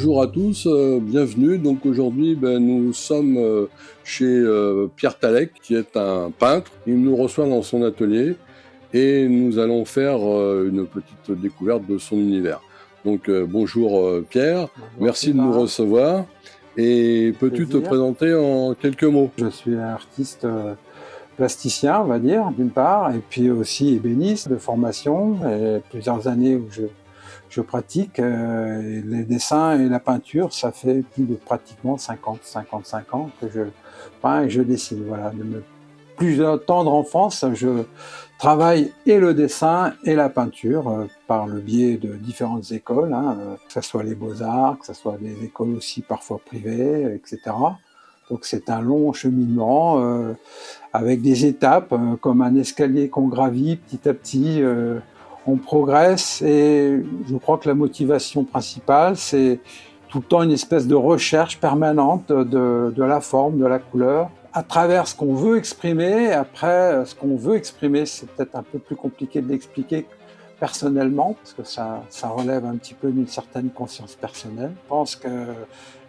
bonjour à tous, bienvenue. Donc aujourd'hui, nous sommes chez Pierre Talec, qui est un peintre. Il nous reçoit dans son atelier et nous allons faire une petite découverte de son univers. Donc bonjour Pierre, Bonjour, merci de nous recevoir. Et peux-tu te présenter en quelques mots? Je suis artiste plasticien, on va dire, d'une part, et puis aussi ébéniste de formation, et plusieurs années où je pratique les dessins et la peinture. Ça fait plus de pratiquement 55 ans que je peins et je dessine. Voilà, de mes plus tendre enfance, je travaille et le dessin et la peinture par le biais de différentes écoles, que ce soit les Beaux-Arts, que ce soit des écoles aussi parfois privées, etc. Donc c'est un long cheminement avec des étapes, comme un escalier qu'on gravit petit à petit. On progresse et je crois que la motivation principale, c'est tout le temps une espèce de recherche permanente de la forme, de la couleur, à travers ce qu'on veut exprimer. Après, ce qu'on veut exprimer, c'est peut-être un peu plus compliqué de l'expliquer personnellement, parce que ça relève un petit peu d'une certaine conscience personnelle. Je pense que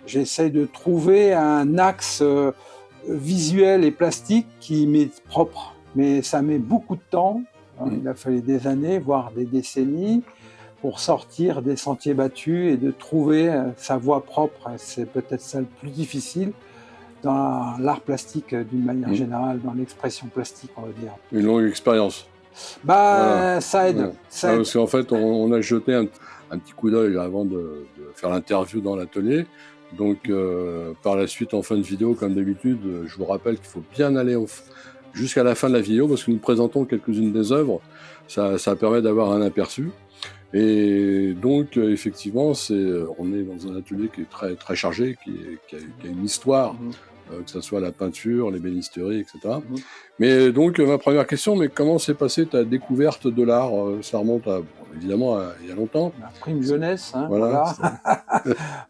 j'essaye de trouver un axe visuel et plastique qui m'est propre, mais ça met beaucoup de temps. Il a fallu des années, voire des décennies, pour sortir des sentiers battus et de trouver sa voie propre. C'est peut-être ça le plus difficile dans l'art plastique d'une manière générale, dans l'expression plastique, on va dire. Une longue expérience. Voilà. Ça aide. Voilà. Ça aide. Parce qu'en fait, on a jeté un petit coup d'œil avant de faire l'interview dans l'atelier. Donc, par la suite, en fin de vidéo, comme d'habitude, je vous rappelle qu'il faut bien aller jusqu'à la fin de la vidéo parce que nous présentons quelques-unes des œuvres. Ça permet d'avoir un aperçu. Et donc, effectivement, on est dans un atelier qui est très, très chargé, qui a une histoire, que ce soit la peinture, l'ébénisterie, etc. Mais donc, ma première question, mais comment s'est passée ta découverte de l'art? Ça remonte évidemment il y a longtemps. Ma prime jeunesse, Voilà.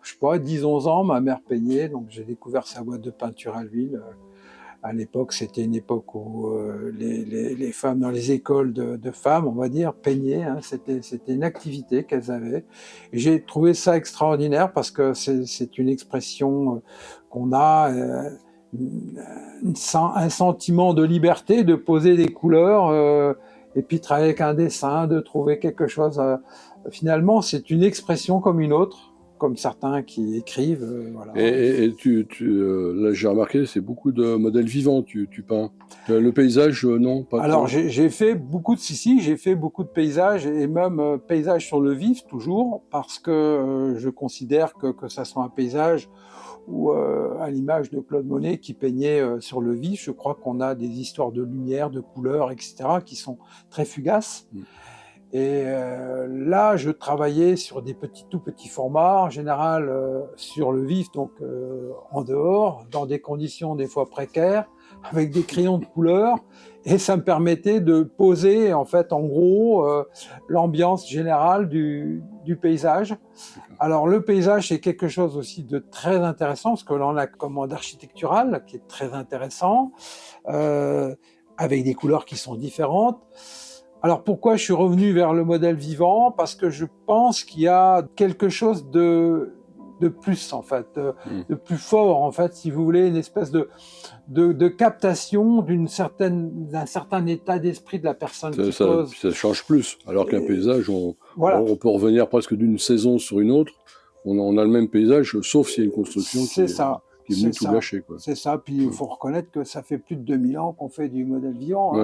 Je sais pas, 10-11 ans, ma mère peignait, donc j'ai découvert sa boîte de peinture à l'huile. À l'époque, c'était une époque où les femmes dans les écoles de femmes, on va dire, peignaient. C'était une activité qu'elles avaient. Et j'ai trouvé ça extraordinaire parce que c'est une expression qu'on a, un sentiment de liberté, de poser des couleurs et puis travailler avec un dessin, de trouver quelque chose. Finalement, c'est une expression comme une autre, comme certains qui écrivent. Voilà. Et là, j'ai remarqué, c'est beaucoup de modèles vivants, tu peins. Le paysage, non, pas Alors, trop. j'ai fait beaucoup j'ai fait beaucoup de paysages, et même paysages sur le vif, toujours, parce que je considère que ça soit un paysage ou à l'image de Claude Monet qui peignait sur le vif, je crois qu'on a des histoires de lumière, de couleurs, etc., qui sont très fugaces. Et là, je travaillais sur des tout petits formats, en général sur le vif, donc en dehors, dans des conditions des fois précaires, avec des crayons de couleur, et ça me permettait de poser, en fait, en gros, l'ambiance générale du paysage. Alors, le paysage, c'est quelque chose aussi de très intéressant, parce que là, on a comme mode architectural, qui est très intéressant, avec des couleurs qui sont différentes. Alors pourquoi je suis revenu vers le modèle vivant? Parce que je pense qu'il y a quelque chose de plus, en fait, de plus fort, en fait, si vous voulez, une espèce de captation d'un certain état d'esprit de la personne qui pose. Ça change plus, alors qu'un paysage, voilà. on peut revenir presque d'une saison sur une autre, on a le même paysage, sauf s'il y a une construction qui est venue tout gâcher. C'est ça, puis il faut reconnaître que ça fait plus de 2000 ans qu'on fait du modèle vivant.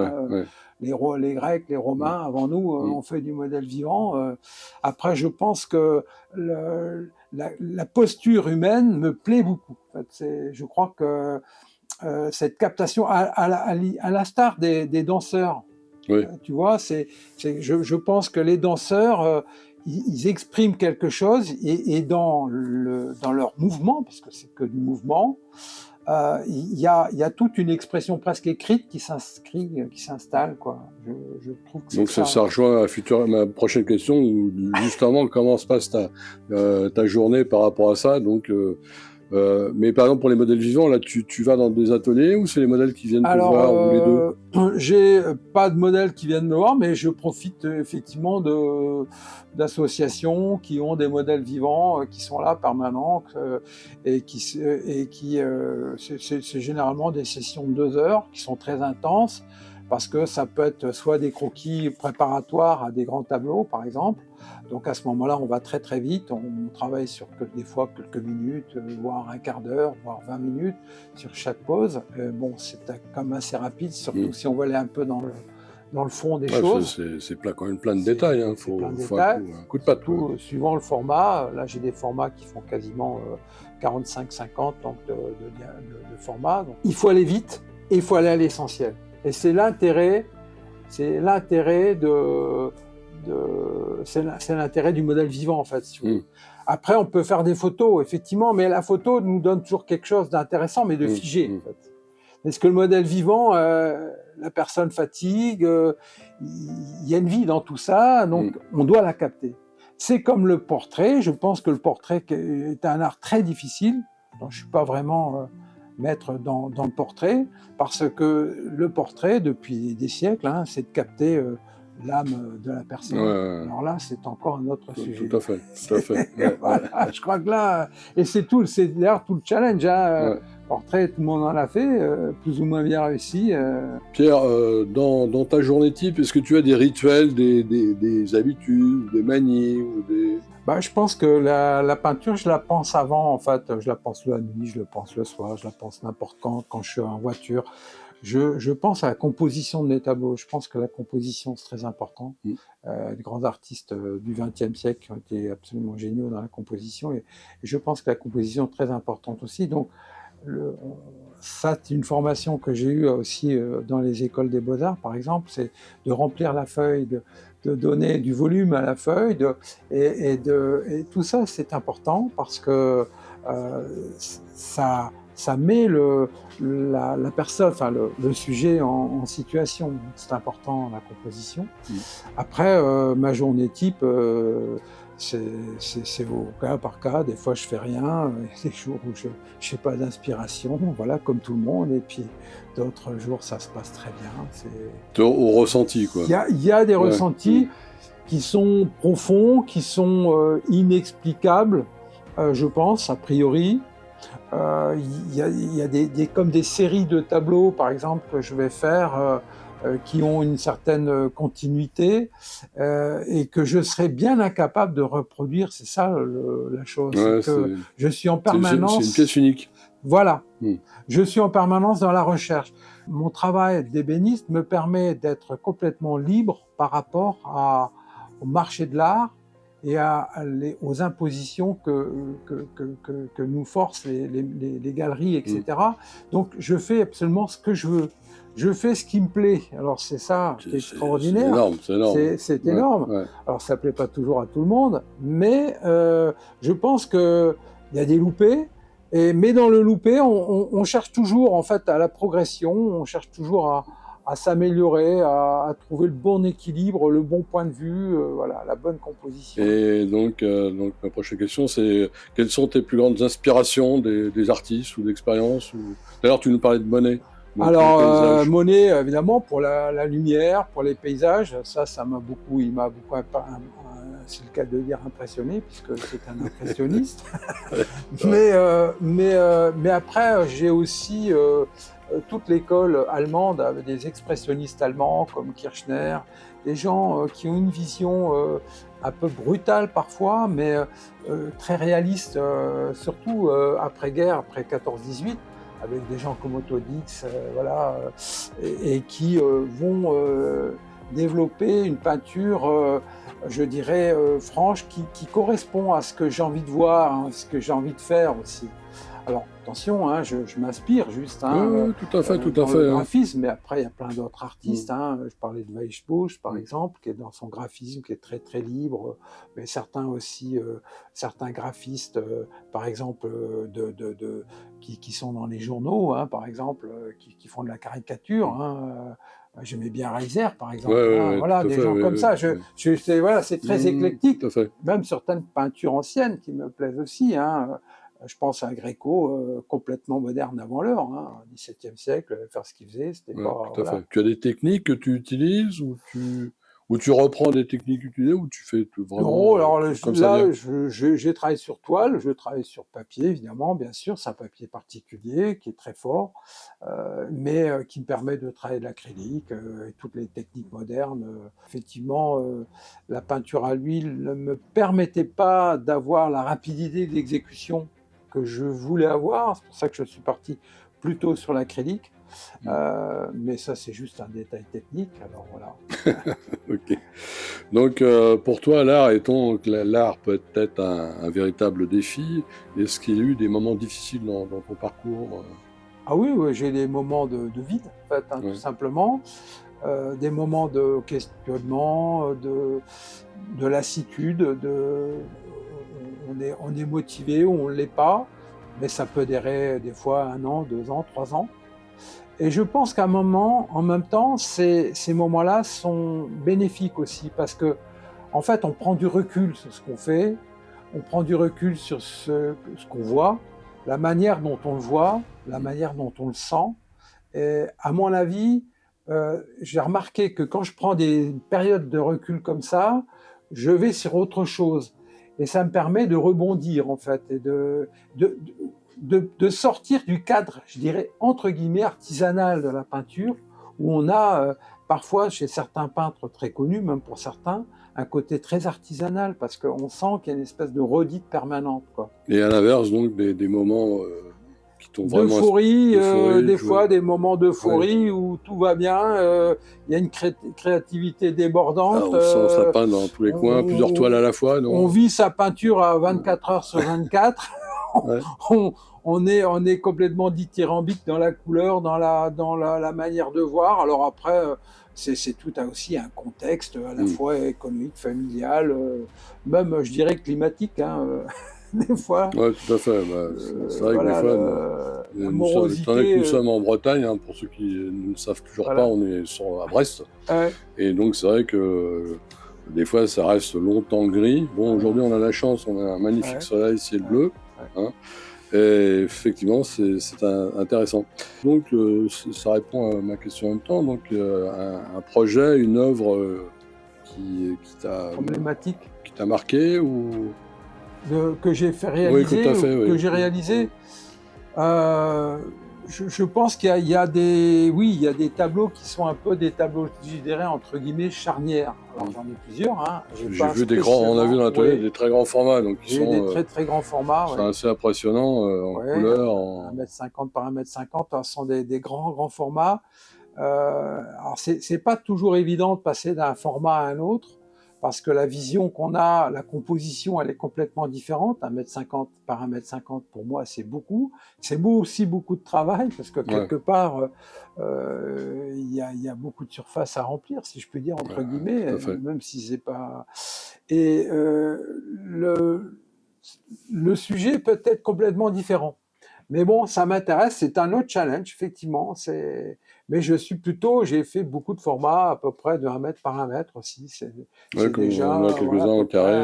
Les Grecs, les Romains, avant nous, ont fait du modèle vivant. Après, je pense que la posture humaine me plaît beaucoup. En fait, je crois que cette captation, à l'instar des danseurs, tu vois, je pense que les danseurs, ils expriment quelque chose et dans leur mouvement, parce que c'est que du mouvement, il y a toute une expression presque écrite qui s'installe, quoi. Je trouve que donc ça rejoint ma prochaine question, où justement comment se passe ta journée par rapport à ça. Donc Mais par exemple, pour les modèles vivants, là, tu vas dans des ateliers ou c'est les modèles qui viennent te voir ou les deux? J'ai pas de modèles qui viennent me voir, mais je profite effectivement d'associations qui ont des modèles vivants qui sont là permanents et c'est généralement des sessions de 2 heures qui sont très intenses parce que ça peut être soit des croquis préparatoires à des grands tableaux, par exemple. Donc à ce moment-là, on va très très vite, on travaille sur des fois quelques minutes, voire un quart d'heure, voire 20 minutes sur chaque pose. Bon, c'est quand même assez rapide, surtout si on veut aller un peu dans le fond des choses. C'est quand même plein de détails, hein. Faut un coup de patte. Surtout, suivant le format, là j'ai des formats qui font quasiment 45-50 donc de format. Donc, il faut aller vite et il faut aller à l'essentiel. Et c'est l'intérêt du modèle vivant, en fait. Si vous voulez. Après, on peut faire des photos, effectivement, mais la photo nous donne toujours quelque chose d'intéressant, mais de figé, en fait. Est-ce que le modèle vivant, la personne fatigue, il y a une vie dans tout ça, donc on doit la capter. C'est comme le portrait. Je pense que le portrait est un art très difficile. Donc, je suis pas vraiment maître dans le portrait, parce que le portrait, depuis des siècles, c'est de capter l'âme de la personne. Alors là, c'est encore un autre sujet. Tout à fait. Voilà, je crois que là, et c'est d'ailleurs tout le challenge. Portrait, tout le monde en a fait, plus ou moins bien réussi. Pierre, dans ta journée type, est-ce que tu as des rituels, des habitudes, des manies ou des... Je pense que la peinture, je la pense avant, en fait. Je la pense la nuit, je la pense le soir, je la pense n'importe quand je suis en voiture. Je pense à la composition de mes tableaux. Je pense que la composition, c'est très important. Les grands artistes du XXe siècle ont été absolument géniaux dans la composition. Et je pense que la composition est très importante aussi. Donc, ça, c'est une formation que j'ai eue aussi dans les écoles des Beaux-Arts, par exemple, c'est de remplir la feuille, de donner du volume à la feuille, et tout ça, c'est important parce que ça met la personne, enfin le sujet en situation. C'est important, la composition. Après, ma journée type, c'est au cas par cas. Des fois, je fais rien. Des jours où je n'ai pas d'inspiration, voilà, comme tout le monde. Et puis, d'autres jours, ça se passe très bien. Au ressenti, quoi. Il y a des ressentis qui sont profonds, qui sont inexplicables, je pense, a priori. Il y a comme des séries de tableaux, par exemple, que je vais faire qui ont une certaine continuité et que je serais bien incapable de reproduire. C'est ça la chose. Je suis en permanence... C'est une pièce unique. Voilà. Je suis en permanence dans la recherche. Mon travail d'ébéniste me permet d'être complètement libre par rapport au marché de l'art et aux impositions que nous forcent les galeries, etc. Donc, je fais absolument ce que je veux. Je fais ce qui me plaît. Alors, c'est ça qui est extraordinaire. C'est énorme. C'est énorme. Alors, ça ne plaît pas toujours à tout le monde, mais je pense qu'il y a des loupés. Mais dans le loupé, on cherche toujours, en fait, à la progression. On cherche toujours à s'améliorer, à trouver le bon équilibre, le bon point de vue, voilà, la bonne composition. Et donc ma prochaine question, c'est quelles sont tes plus grandes inspirations des artistes ou d'expériences D'ailleurs, tu nous parlais de Monet. Alors, Monet, évidemment, pour la lumière, pour les paysages, il m'a beaucoup, c'est le cas de dire impressionné, puisque c'est un impressionniste. mais après, j'ai aussi toute l'école allemande, avec des expressionnistes allemands comme Kirchner, des gens qui ont une vision un peu brutale parfois, mais très réaliste, surtout après-guerre, après 14-18, avec des gens comme Otto Dix, voilà, et qui vont développer une peinture, je dirais, franche, qui correspond à ce que j'ai envie de voir, ce que j'ai envie de faire aussi. Alors, attention, je m'inspire juste tout à fait. Le graphisme, mais après, il y a plein d'autres artistes. Je parlais de Weichbusch, par exemple, qui est dans son graphisme, qui est très, très libre. Mais certains aussi, certains graphistes, par exemple, qui sont dans les journaux, par exemple, qui font de la caricature. J'aimais bien Reiser, par exemple. Voilà, des gens comme ça. Voilà, c'est très éclectique. Même certaines peintures anciennes qui me plaisent aussi. Je pense à un Gréco complètement moderne avant l'heure, hein, au XVIIe siècle, faire ce qu'il faisait, c'était pas... tout à Voilà. fait. Tu as des techniques que tu utilises ou tu reprends des techniques utilisées ou tu fais vraiment Non, alors comme ça vient? j'ai travaillé sur toile, je travaille sur papier, évidemment, bien sûr, c'est un papier particulier qui est très fort, mais qui me permet de travailler de l'acrylique et toutes les techniques modernes. Effectivement, la peinture à l'huile ne me permettait pas d'avoir la rapidité d'exécution que je voulais avoir, c'est pour ça que je suis parti plutôt sur l'acrylique. Mais ça, c'est juste un détail technique, alors voilà. Ok. Donc, pour toi, l'art peut être un véritable défi. Est-ce qu'il y a eu des moments difficiles dans ton parcours? Ah oui, oui, j'ai des moments de vide, en fait, hein, tout Ouais. simplement. Des moments de questionnement, de lassitude, on est motivé ou on ne l'est pas, mais ça peut durer des fois 1 an, 2 ans, 3 ans. Et je pense qu'à un moment, en même temps, ces moments-là sont bénéfiques aussi, parce que en fait, on prend du recul sur ce qu'on fait, on prend du recul sur ce qu'on voit, la manière dont on le voit, la manière dont on le sent. Et à mon avis, j'ai remarqué que quand je prends des périodes de recul comme ça, je vais sur autre chose. Et ça me permet de rebondir, en fait, et de sortir du cadre, je dirais, entre guillemets, artisanal de la peinture, où on a parfois, chez certains peintres très connus, même pour certains, un côté très artisanal, parce qu'on sent qu'il y a une espèce de redite permanente, quoi. Et à l'inverse, donc, des moments qui t'ont vraiment D'euphorie, des joué. fois des moments Ouais. d'euphorie où tout va bien, il y a une créativité Ah, débordante, on sent ça peint dans tous les coins, plusieurs toiles à la fois, on non? vit sa peinture à 24 heures sur 24, Ouais. on est complètement dithyrambique dans la couleur, dans la manière de voir. Alors après, c'est tout aussi un contexte à la fois économique, familial, même je dirais climatique, hein, des fois. Ouais, tout à fait. Bah, c'est vrai que des Voilà, fois, la étant donné que nous morosité. sommes en Bretagne, hein, pour ceux qui ne le savent toujours pas, Voilà. on est à Brest. Ouais. Et donc, c'est vrai que des fois, ça reste longtemps gris. Bon, aujourd'hui, on a la chance, on a un magnifique soleil, ciel bleu. Hein. Et effectivement, c'est intéressant. Donc, ça répond à ma question en même temps. Donc, un projet, une œuvre qui Problématique t'a marqué ou... que j'ai fait Oui, réaliser, tout à fait, oui. que j'ai réalisé. Je pense qu'il y a des tableaux qui sont un peu des tableaux, je dirais, entre guillemets, charnières. Alors j'en ai plusieurs. Hein. J'ai vu on a vu dans l'atelier des très grands formats. Donc ils sont des très très grands formats. C'est assez impressionnant en couleur. 1,50 m par 1,50 m, ce sont des grands formats. Alors c'est pas toujours évident de passer d'un format à un autre, parce que la vision qu'on a, la composition, elle est complètement différente. 1,50 m par 1,50 m, pour moi, c'est beaucoup. C'est aussi beaucoup de travail, parce que quelque part, il y a beaucoup de surface à remplir, si je peux dire, entre guillemets, même si c'est pas... Et le sujet peut être complètement différent. Mais bon, ça m'intéresse, c'est un autre challenge, effectivement. Mais j'ai fait beaucoup de formats, à peu près de 1 mètre par 1 mètre aussi. Comme déjà, on a quelques-uns au carré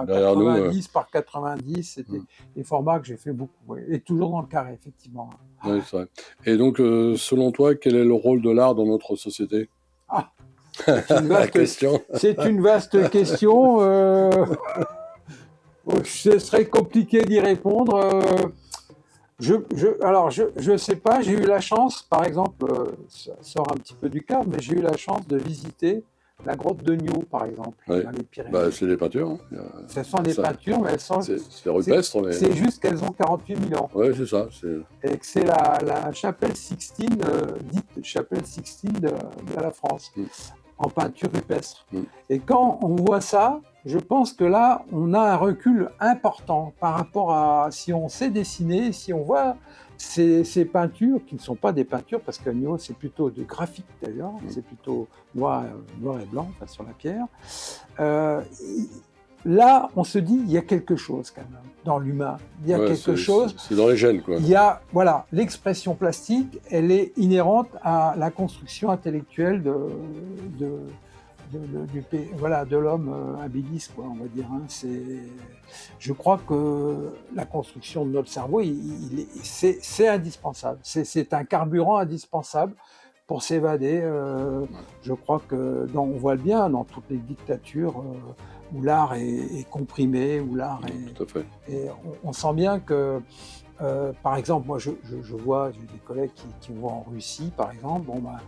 derrière 90 par 90, c'était des formats que j'ai fait beaucoup. Et toujours dans le carré, effectivement. Oui, c'est vrai. Et donc, selon toi, quel est le rôle de l'art dans notre société? Ah, c'est une vaste question. Ce serait compliqué d'y répondre. Alors, je sais pas, j'ai eu la chance, par exemple, ça sort un petit peu du cadre, mais j'ai eu la chance de visiter la grotte de Nio, par exemple, dans les Pyrénées. Bah, c'est des peintures. Hein. Ce sont des peintures, mais elles sont... C'est rupestre, mais... C'est juste qu'elles ont 48 000 ans. Oui, c'est ça. Et que c'est la chapelle Sixtine, dite chapelle Sixtine de la France, en peinture rupestre. Et quand on voit ça, je pense que là, on a un recul important par rapport à si on sait dessiner, si on voit ces peintures, qui ne sont pas des peintures, parce que Nio, c'est plutôt du graphique d'ailleurs, c'est plutôt noir et blanc, enfin, sur la pierre. Là, on se dit, il y a quelque chose quand même dans l'humain. Il y a quelque chose. C'est dans les gènes, quoi. Il y a, voilà, l'expression plastique, elle est inhérente à la construction intellectuelle voilà, de l'homme habilis, quoi, on va dire. Hein. Je crois que la construction de notre cerveau, c'est indispensable. C'est un carburant indispensable pour s'évader. Je crois que on voit le bien dans toutes les dictatures où l'art est comprimé, où l'art est... Tout à fait. Et on sent bien que, par exemple, moi je vois, j'ai des collègues qui vont en Russie, par exemple, bon, bah,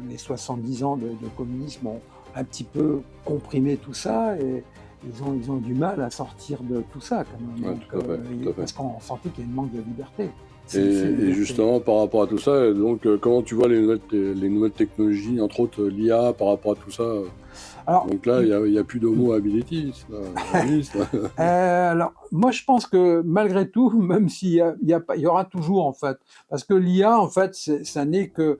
les 70 ans de communisme ont un petit peu comprimé tout ça et ils ont du mal à sortir de tout ça quand même. Ouais, Donc, tout à fait. parce qu'on sentait qu'il y a une manque de liberté. Et justement, par rapport à tout ça, donc, comment tu vois les nouvelles technologies, entre autres l'IA, par rapport à tout ça Alors, donc là, il y a plus d'homo habilis. alors, moi, je pense que malgré tout, même s'il il y aura toujours, en fait, parce que l'IA, en fait, ça n'est que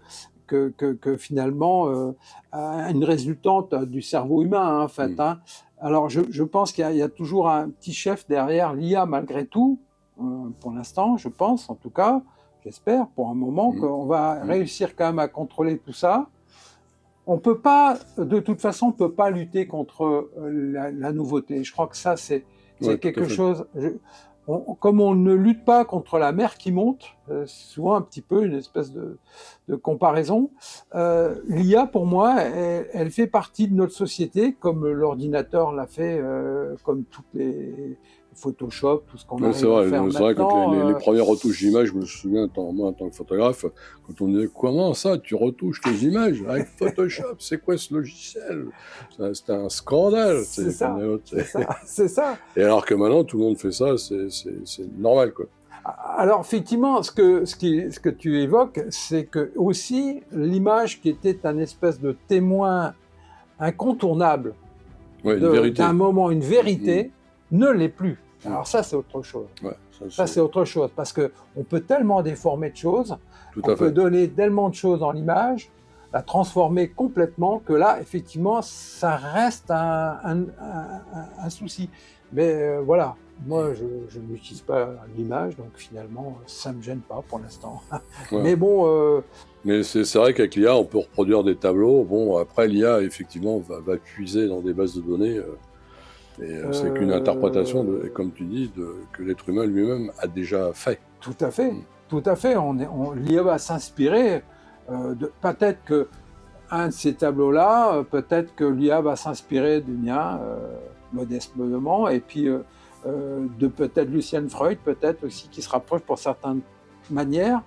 finalement une résultante du cerveau humain, hein, en fait. Hein. Alors, je pense qu'il y a toujours un petit chef derrière l'IA, malgré tout, pour l'instant, je pense, en tout cas, j'espère, pour un moment, qu'on va réussir quand même à contrôler tout ça. On peut pas, de toute façon, on peut pas lutter contre la nouveauté. Je crois que ça, c'est quelque chose. Comme on ne lutte pas contre la mer qui monte, souvent un petit peu une espèce de comparaison. L'IA, pour moi, elle fait partie de notre société, comme l'ordinateur l'a fait, comme toutes les Photoshop, tout ce qu'on arrive à faire maintenant. C'est vrai, quand les premières retouches d'images, je me souviens, moi en tant que photographe, quand on disait comment ça, tu retouches tes images avec Photoshop, c'est quoi ce logiciel? C'était un scandale. C'est ça. Et alors que maintenant, tout le monde fait ça, c'est normal, quoi. Alors effectivement, ce que tu évoques, c'est que aussi l'image qui était un espèce de témoin incontournable d'un moment, une vérité, ne l'est plus. Alors ça, c'est autre chose. Ouais, ça c'est autre chose, parce qu'on peut tellement déformer de choses, on peut donner tellement de choses dans l'image, la transformer complètement, que là, effectivement, ça reste un souci. Mais voilà, moi, je n'utilise pas l'image, donc finalement, ça ne me gêne pas pour l'instant. Ouais. Mais bon... Mais c'est vrai qu'avec l'IA, on peut reproduire des tableaux. Bon, après, l'IA, effectivement, va puiser dans des bases de données. C'est qu'une interprétation, comme tu dis, que l'être humain lui-même a déjà fait. Tout à fait, tout à fait. L'IA va s'inspirer. Peut-être que un de ces tableaux-là, peut-être que l'IA va s'inspirer du mien, modestement, et puis de peut-être Lucian Freud, peut-être aussi, qui se rapproche pour certaines manières,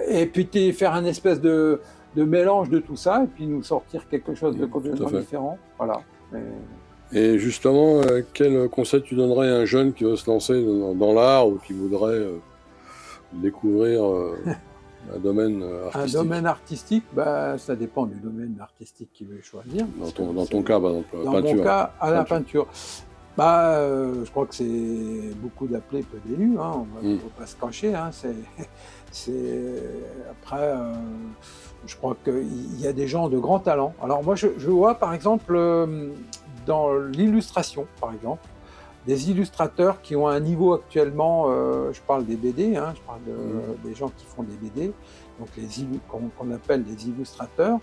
et puis faire un espèce de mélange de tout ça, et puis nous sortir quelque chose de complètement différent. Voilà. Et justement, quel conseil tu donnerais à un jeune qui veut se lancer dans l'art ou qui voudrait découvrir un domaine artistique? Un domaine artistique, bah, ça dépend du domaine artistique qu'il veut choisir. Dans ton cas, par exemple, la peinture. Dans mon cas, la peinture. Bah, je crois que c'est beaucoup d'appelés, peu d'élus. Hein, on ne va pas se cacher. Hein, après, je crois qu'il y a des gens de grand talent. Alors moi, je vois par exemple dans l'illustration, par exemple, des illustrateurs qui ont un niveau actuellement, je parle des BD, hein, je parle des gens qui font des BD, donc qu'on appelle des illustrateurs,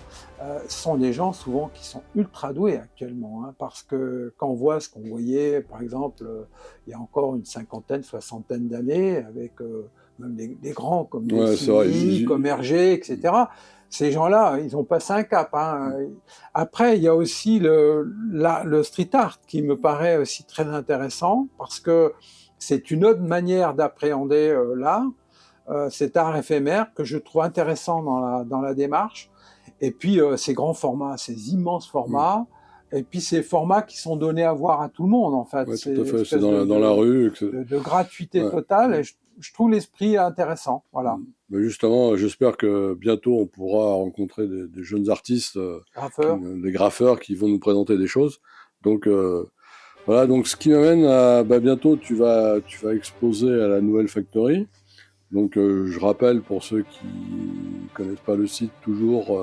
sont des gens souvent qui sont ultra doués actuellement, hein, parce que quand on voit ce qu'on voyait, par exemple, il y a encore une cinquantaine, soixantaine d'années, avec même des grands comme Dessini, comme Hergé, etc., ces gens-là, ils ont passé un cap. Hein. Après, il y a aussi le street art qui me paraît aussi très intéressant parce que c'est une autre manière d'appréhender l'art, cet art éphémère que je trouve intéressant dans la démarche. Et puis, ces grands formats, ces immenses formats, et puis ces formats qui sont donnés à voir à tout le monde, en fait. Ouais, tout à fait, c'est dans la rue. De gratuité totale, et je trouve l'esprit intéressant. Voilà. Mais justement, j'espère que bientôt on pourra rencontrer des jeunes artistes, des graffeurs qui vont nous présenter des choses. Donc voilà, donc ce qui m'amène à bientôt tu vas exposer à la Nouvelle Factory. Donc je rappelle pour ceux qui connaissent pas le site toujours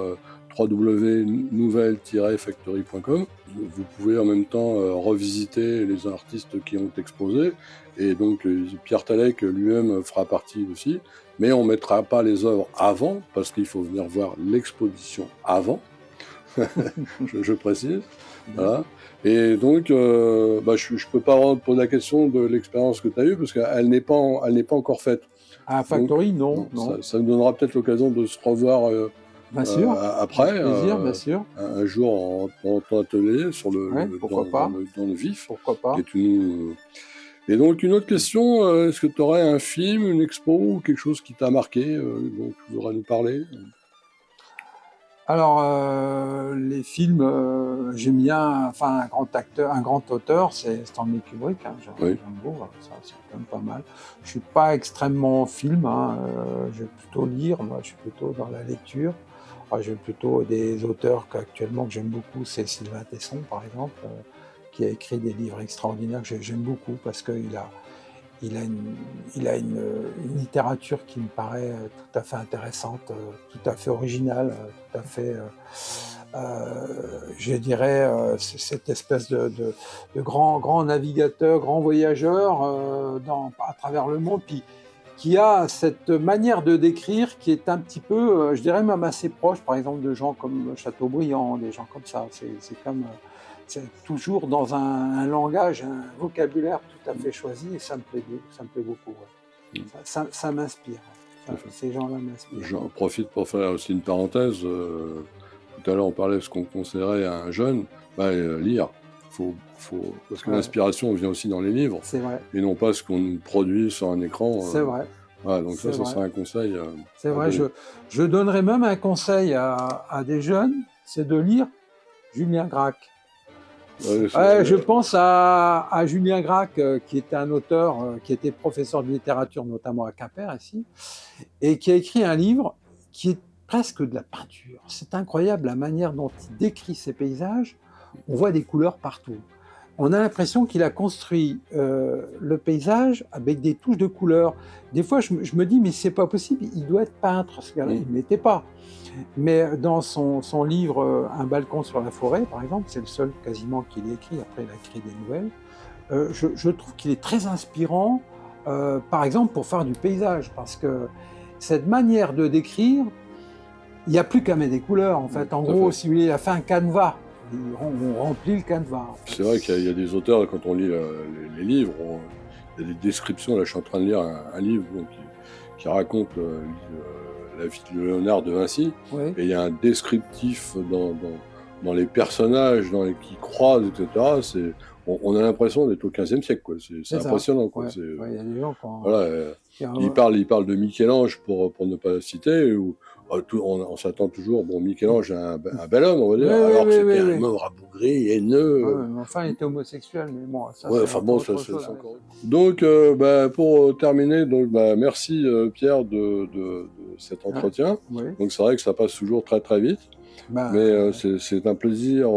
www.nouvelle-factory.com. Vous pouvez en même temps revisiter les artistes qui ont exposé. Et donc Pierre Talec lui-même fera partie aussi. Mais on ne mettra pas les œuvres avant, parce qu'il faut venir voir l'exposition avant. je précise. Voilà. Et donc, je ne peux pas vraiment te poser la question de l'expérience que tu as eue, parce qu'elle n'est pas, encore faite. À Factory, non. Ça nous donnera peut-être l'occasion de se revoir Bien sûr. après, Avec plaisir, bien sûr. un jour dans ton atelier, dans le vif. Pourquoi pas. Et donc, une autre question, est-ce que tu aurais un film, une expo ou quelque chose qui t'a marqué, dont tu voudrais nous parler? Alors, les films, j'aime bien, enfin, un grand auteur, c'est Stanley Kubrick, hein, j'aime beaucoup, ça c'est quand même pas mal. Je suis pas extrêmement film, hein, je vais plutôt lire, moi je suis plutôt dans la lecture. J'aime plutôt des auteurs qu'actuellement que j'aime beaucoup, c'est Sylvain Tesson par exemple, qui a écrit des livres extraordinaires que j'aime beaucoup parce qu'il a une littérature qui me paraît tout à fait intéressante, tout à fait originale, tout à fait, je dirais, cette espèce de grand navigateur, grand voyageur à travers le monde, puis qui a cette manière de décrire qui est un petit peu, je dirais même assez proche, par exemple, de gens comme Chateaubriand, des gens comme ça. C'est toujours dans un langage, un vocabulaire tout à fait choisi, et ça me plaît beaucoup. Ouais. Ça m'inspire. Ces gens-là m'inspirent. J'en profite pour faire aussi une parenthèse. Tout à l'heure, on parlait de ce qu'on considérait un jeune. Lire. Parce que l'inspiration vient aussi dans les livres. C'est vrai. Et non pas ce qu'on nous produit sur un écran. C'est vrai. Voilà, donc ça serait un conseil. C'est vrai. Je donnerais même un conseil à des jeunes, c'est de lire Julien Gracq. Je pense à Julien Gracq, qui était un auteur, qui était professeur de littérature, notamment à Quimper, ici, et qui a écrit un livre qui est presque de la peinture. C'est incroyable la manière dont il décrit ces paysages. On voit des couleurs partout. On a l'impression qu'il a construit le paysage avec des touches de couleurs. Des fois, je me dis, mais c'est pas possible, il doit être peintre, ce gars-là. Il ne l'était pas. Mais dans son livre Un balcon sur la forêt, par exemple, c'est le seul quasiment qu'il ait écrit, après il a écrit des nouvelles, je trouve qu'il est très inspirant, par exemple, pour faire du paysage, parce que cette manière de décrire, il n'y a plus qu'à mettre des couleurs, en fait. En gros, si vous voulez, il a fait un canevas. On remplit le canevas. En fait. C'est vrai qu'il y a des auteurs, quand on lit les livres, il y a des descriptions. Là, je suis en train de lire un livre qui raconte la vie de Léonard de Vinci. Oui. Et il y a un descriptif dans les personnages qui croisent, etc. On a l'impression d'être au XVe siècle. C'est impressionnant. Quoi. Ouais. Il y a des gens qui ont... Voilà, il parle de Michel-Ange pour ne pas le citer, on s'attend toujours, Michel-Ange, un bel homme, on va dire, alors que c'était un homme rabougri, haineux. Enfin, il était homosexuel, mais bon, ça c'est encore... Donc, pour terminer, merci Pierre de cet entretien. Donc, c'est vrai que ça passe toujours très très vite, mais c'est un plaisir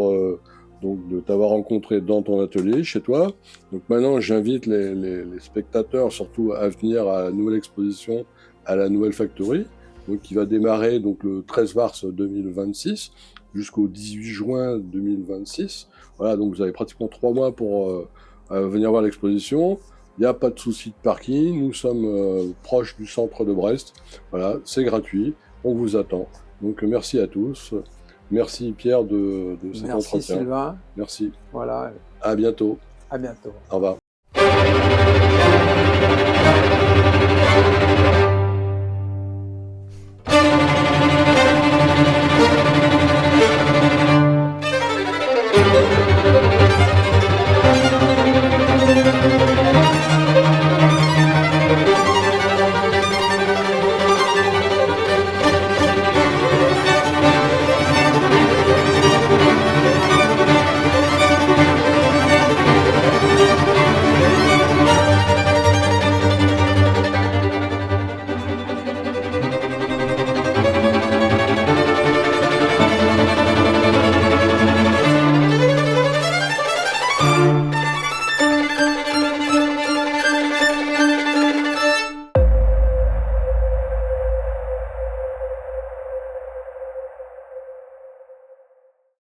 donc, de t'avoir rencontré dans ton atelier, chez toi. Donc maintenant, j'invite les spectateurs surtout à venir à la nouvelle exposition à la Nouvelle Factory, donc, qui va démarrer donc, le 13 mars 2026 jusqu'au 18 juin 2026. Voilà, donc vous avez pratiquement 3 mois pour venir voir l'exposition. Il n'y a pas de souci de parking, nous sommes proches du centre de Brest. Voilà, c'est gratuit, on vous attend. Donc merci à tous. Merci Pierre de cet entretien. Merci Sylvain. Merci. Voilà. À bientôt. À bientôt. Au revoir.